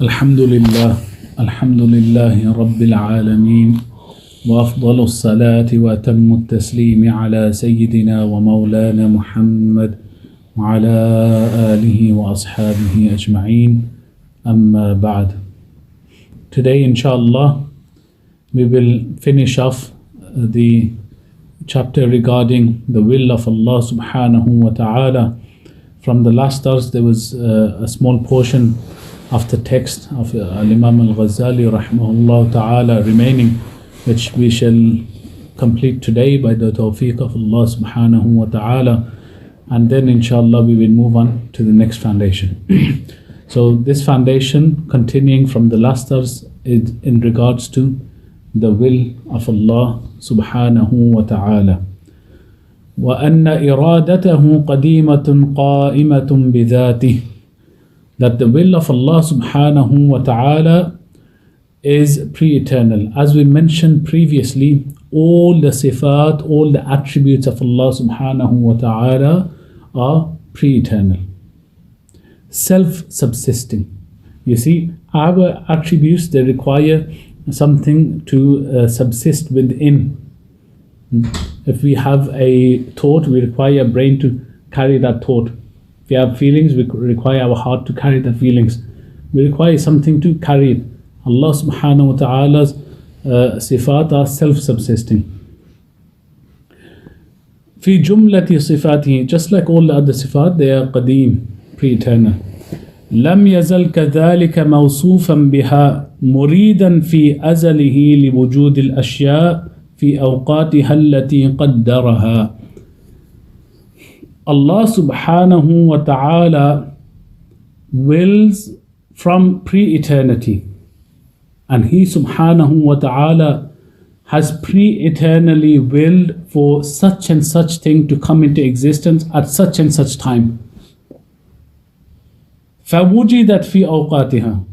الحمد لله الحمد لله رب العالمين وأفضل الصلاة وأتم التسليم على سيدنا ومولانا محمد وعلى آله وأصحابه أجمعين أما بعد. Today inshallah we will finish off the chapter regarding the will of Allah subhanahu wa ta'ala. From the last verse there was a small portion of the text of Imam al-Ghazali rahimahullah ta'ala remaining, which we shall complete today by the tawfiq of Allah subhanahu wa ta'ala, and then inshallah we will move on to the next foundation. So this foundation, continuing from the last verse, is in regards to the will of Allah subhanahu wa ta'ala. وَأَنَّ إِرَادَتَهُ قَدِيمَةٌ قَائِمَةٌ بِذَاتِهِ, that the will of Allah subhanahu wa ta'ala is pre-eternal. As we mentioned previously, all the sifat, all the attributes of Allah subhanahu wa ta'ala are pre-eternal, self-subsisting. You see, our attributes, they require something to subsist within. If we have a thought, we require a brain to carry that thought. If we have feelings, we require our heart to carry the feelings. We require something to carry it. Allah subhanahu wa ta'ala's sifat are self-subsisting. في جملة صفاته, just like all the other sifat, they are qadeem, pre-eternal. لم يزل كذلك موصوفا بها مريدا في أزله لوجود الأشياء في أوقاتها التي قدرها. Allah subhanahu wa ta'ala wills from pre-eternity, and He subhanahu wa ta'ala has pre-eternally willed for such and such thing to come into existence at such and such time. فَوُجِدَتْ فِي أَوْقَاتِهَا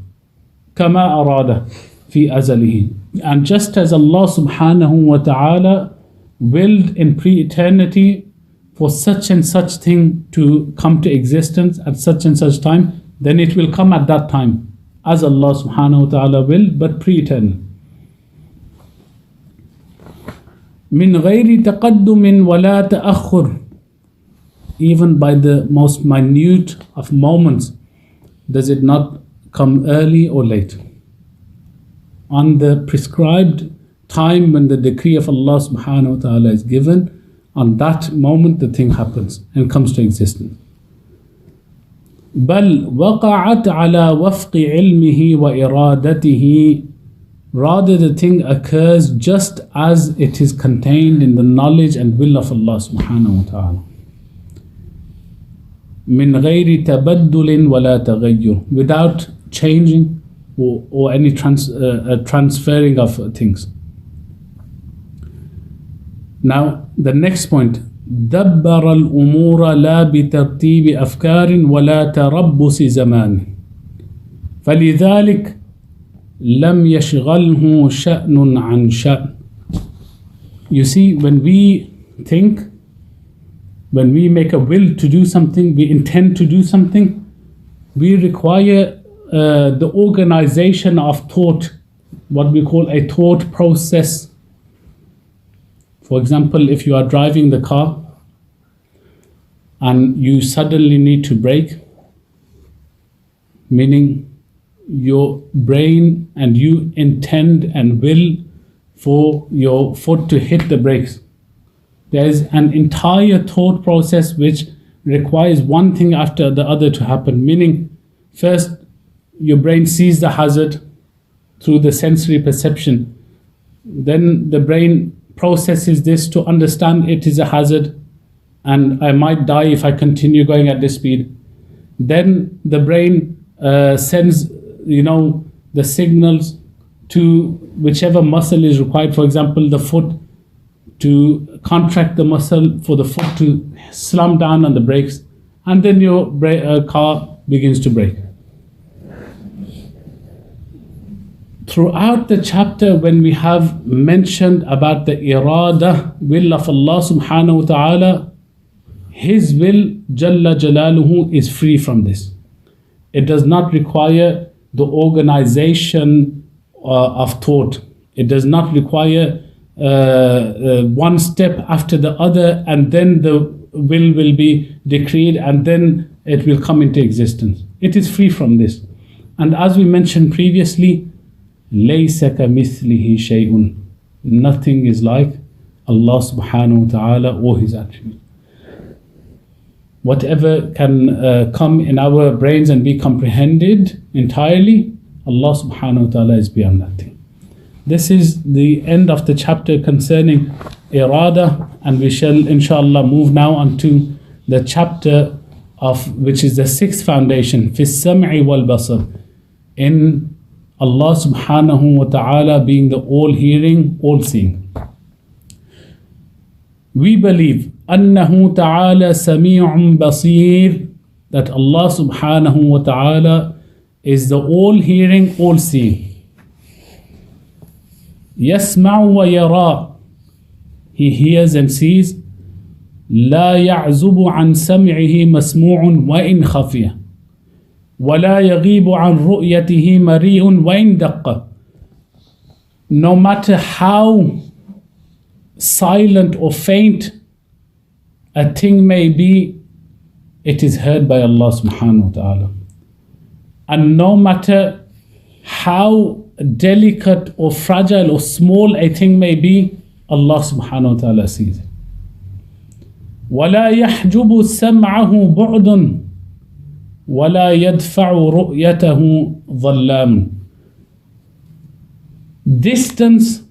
كَمَا أَرَادَ فِي أَزَلِهِ. And just as Allah subhanahu wa ta'ala willed in pre-eternity for such and such thing to come to existence at such and such time, then it will come at that time, as Allah subhanahu wa ta'ala will, but pre-eternal. مِنْ غَيْرِ تَقَدُّمٍ وَلَا تَأَخُّرٍ. Even by the most minute of moments, does it not come early or late. On the prescribed time when the decree of Allah subhanahu wa ta'ala is given, on that moment the thing happens and comes to existence. بل وقعت على وفق علمه وإرادته. Rather the thing occurs just as it is contained in the knowledge and will of Allah subhanahu wa ta'ala. من غير تبدل ولا تغير, without changing or any transferring of things. Now the next point, دبر الأمور لا بترتيب أفكار ولا تربص زمان فلذلك لم يشغله شأن عن شأن. You see, when we think, when we make a will to do something, we intend to do something, we require the organization of thought, what we call a thought process. For example, if you are driving the car and you suddenly need to brake, meaning your brain and you intend and will for your foot to hit the brakes. There is an entire thought process which requires one thing after the other to happen, meaning first your brain sees the hazard through the sensory perception, then the brain processes this to understand it is a hazard and I might die if I continue going at this speed. Then the brain sends the signals to whichever muscle is required, for example the foot, to contract the muscle for the foot to slam down on the brakes, and then your car begins to brake. Throughout the chapter, when we have mentioned about the irada, will of Allah subhanahu wa ta'ala, His will Jalla Jalaluhu is free from this. It does not require the organization of thought. It does not require one step after the other, and then the will be decreed, and then it will come into existence. It is free from this. And as we mentioned previously, لَيْسَ كَمِثْلِهِ شَيْءٌ. Nothing is like Allah subhanahu wa ta'ala or His attributes. Whatever can come in our brains and be comprehended entirely, Allah subhanahu wa ta'ala is beyond that thing. This is the end of the chapter concerning irada, and we shall inshallah move now on to the chapter of which is the sixth foundation, fi sam'i wal basar, in Allah subhanahu wa ta'ala being the all-hearing, all-seeing. We believe annahu ta'ala sami'un basir, that Allah subhanahu wa ta'ala is the all-hearing, all-seeing. يسمع ويرى, He hears and sees. لا يعزب عن سمعه مسموع وإن خفي ولا يغيب عن رؤيته مريء وإن دق. No matter how silent or faint a thing may be, it is heard by Allah subhanahu wa ta'ala. And no matter how delicate or fragile or small a thing may be, Allah subhanahu wa ta'ala sees it. وَلَا يَحْجُبُ سَمْعَهُ بُعْدٌ وَلَا يَدْفَعُ رُؤْيَتَهُ ظَلَّامٌ. Distance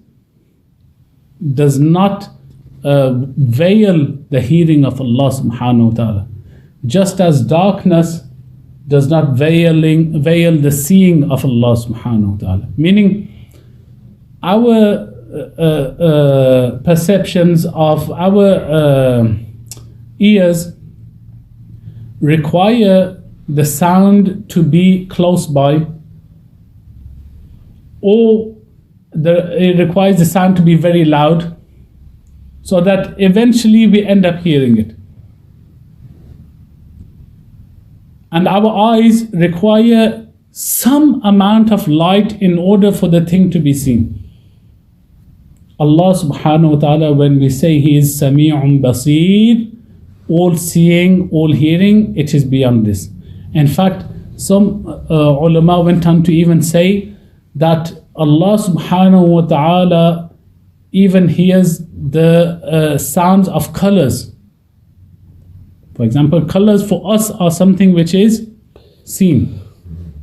does not veil the hearing of Allah subhanahu wa ta'ala, just as darkness does not veil the seeing of Allah subhanahu wa ta'ala. Meaning, our perceptions of our ears require the sound to be close by, or it requires the sound to be very loud, so that eventually we end up hearing it. And our eyes require some amount of light in order for the thing to be seen. Allah subhanahu wa ta'ala, when we say He is Sami'un Basir, all seeing, all hearing, it is beyond this. In fact, some ulama went on to even say that Allah subhanahu wa ta'ala even hears the sounds of colors. For example, colors for us are something which is seen.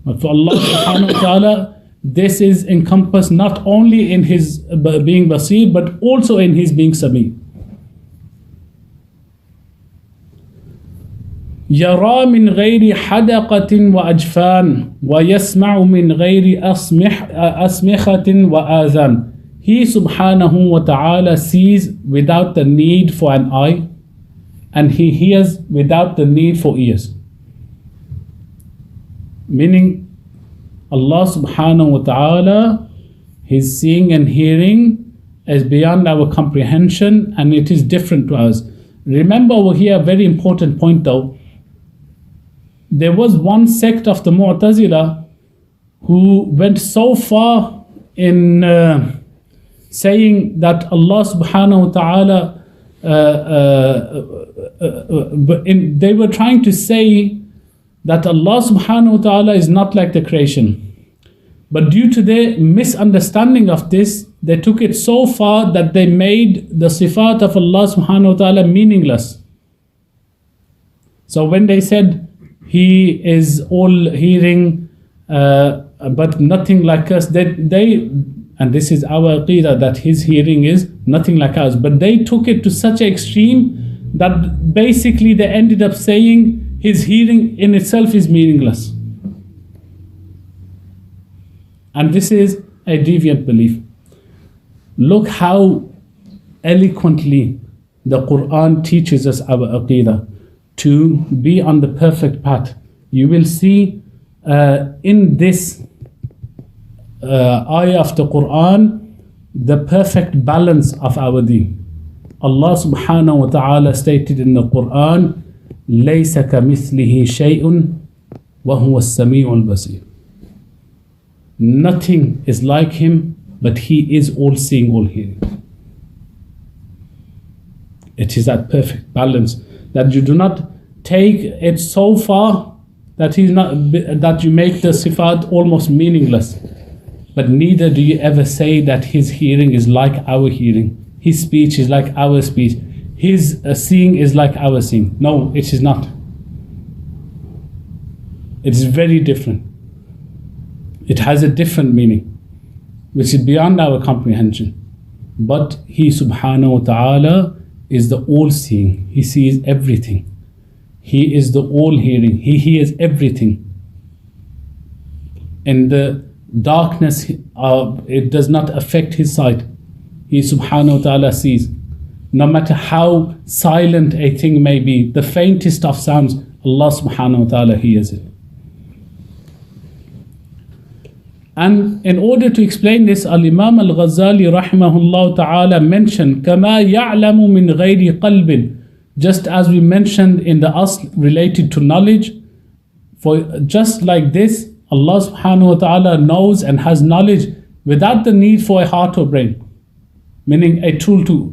But for Allah subhanahu wa ta'ala, this is encompassed not only in His being Basir, but also in His being Sami. يرى من غير حدقة وأجفان ويسمع من غير أسمخة وآذان. He subhanahu wa ta'ala sees without the need for an eye, and He hears without the need for ears. Meaning, Allah subhanahu wa ta'ala, His seeing and hearing is beyond our comprehension, and it is different to us. Remember over here a very important point though. There was one sect of the Mu'tazila who went so far in saying that Allah subhanahu wa ta'ala, they were trying to say that Allah subhanahu wa ta'ala is not like the creation. But due to their misunderstanding of this, they took it so far that they made the sifat of Allah subhanahu wa ta'ala meaningless. So when they said He is all hearing, but nothing like us, and this is our aqeedah, that His hearing is nothing like ours, but they took it to such an extreme that basically they ended up saying His hearing in itself is meaningless. And this is a deviant belief. Look how eloquently the Quran teaches us our aqeedah to be on the perfect path. You will see in this ayah of the Quran the perfect balance of our deen. Allah subhanahu wa ta'ala stated in the Quran, لَيْسَ كَمِثْلِهِ شَيْءٌ وَهُوَ السَّمِيعُ الْبَصِيرُ. Nothing is like him, but he is all seeing, all hearing. It is that perfect balance that you do not take it so far that that you make the sifat almost meaningless. But neither do you ever say that his hearing is like our hearing, his speech is like our speech, his seeing is like our seeing. No, it is not. It is very different. It has a different meaning, which is beyond our comprehension. But he subhanahu wa ta'ala is the all-seeing. He sees everything. He is the all-hearing. He hears everything. And the darkness, it does not affect his sight. He subhanahu wa ta'ala sees. No matter how silent a thing may be, the faintest of sounds, Allah subhanahu wa ta'ala hears it. And in order to explain this, Al-Imam Al-Ghazali rahimahullah ta'ala mentioned كَمَا يَعْلَمُ مِنْ غَيْرِ قَلْبٍ. Just as we mentioned in the asl related to knowledge, for just like this, Allah subhanahu wa ta'ala knows and has knowledge without the need for a heart or brain, meaning a tool to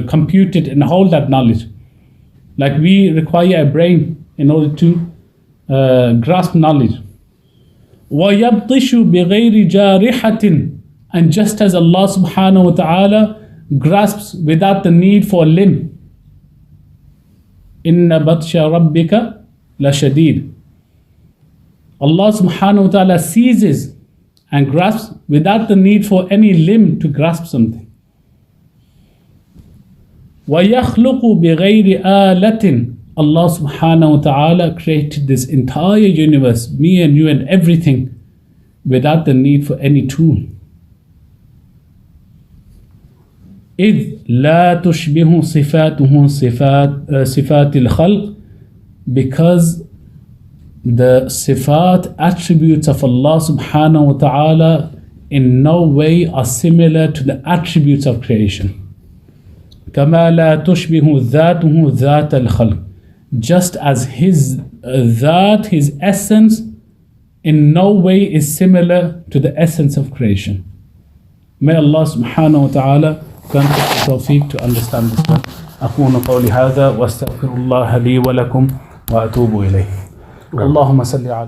compute it and hold that knowledge. Like we require a brain in order to grasp knowledge. وَيَبْطِشُ بِغَيْرِ جَارِحَةٍ. And just as Allah subhanahu wa ta'ala grasps without the need for a limb. إِنَّ بَطْشَ رَبِّكَ لَشَدِيدٌ. Allah subhanahu wa ta'ala seizes and grasps without the need for any limb to grasp something. وَيَخْلُقُ بِغَيْرِ آلَةٍ. Allah subhanahu wa ta'ala created this entire universe, me and you and everything, without the need for any tool. إِذْ لَا تُشْبِهُ صِفَاتُهُ صِفَاتِ الْخَلْقِ. Because the sifat, attributes of Allah subhanahu wa ta'ala in no way are similar to the attributes of creation. كَمَا لَا تُشْبِهُ ذَاتُهُ ذَاتَ الْخَلْقِ. Just as his that, his essence, in no way is similar to the essence of creation. May Allah subhanahu wa ta'ala grant us the tawfiq to understand this one. أقول قولي هذا وأستغفر الله لي ولكم وأتوب إليه. اللهم صل على